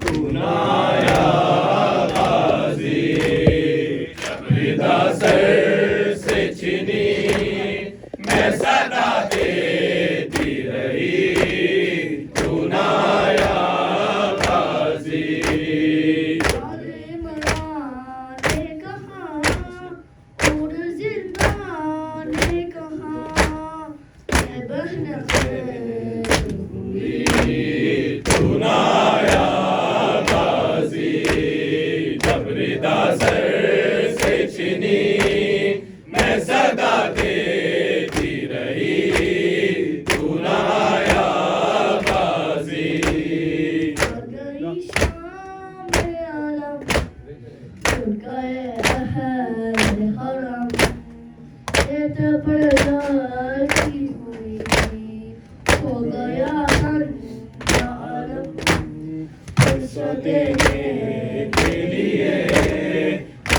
तू नाया बाजी जबरिदा सर से छिनी मैं सदा देती रही तू नाया बाजी तू नाया बाजी जबरिदा सर से छिनी मैं सदा देती रही तू नाया बाजी हो गया देने के लिए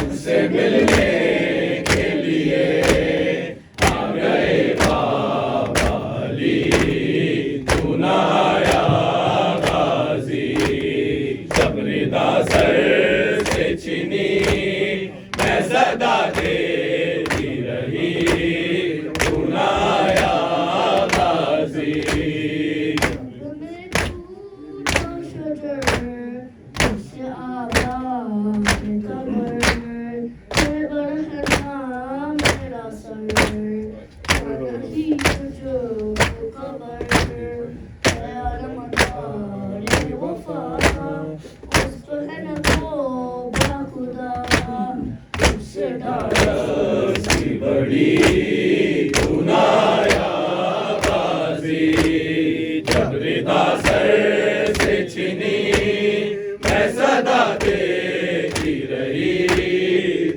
उससे मिलने के लिए आ गए बाबा अली तू नाया बाजी जबरिदा सर से छिनी मैं सदा देती रही तू नाया बाजी बड़ी तू नाया बाजी जबरिदा सर से छिनी मैं सदा देती रही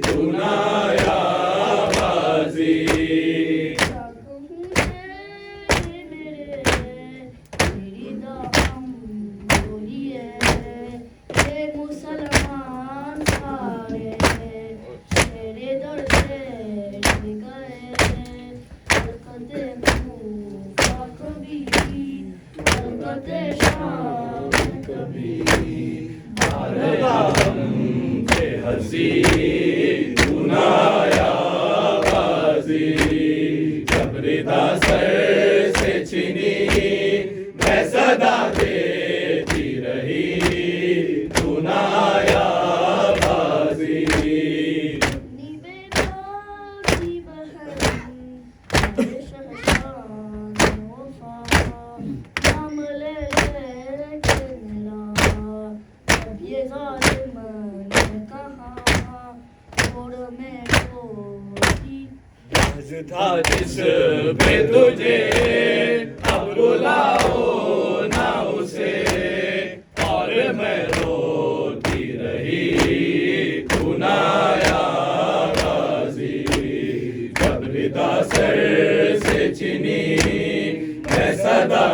तू नाया बाजी मुसलमान सारे तेरे दर से गए कदे मुफा कभी कदे शाम कभी हसी तू नाया बाजी जबरिदा सर से छिनी मैं सदा देती रही तू नाया बाजी था जिस पे तुझे अब रुलाओ ना उसे और मैं रोती रही तू नाया बाजी जबरिदा सर से छिनी मैं सदा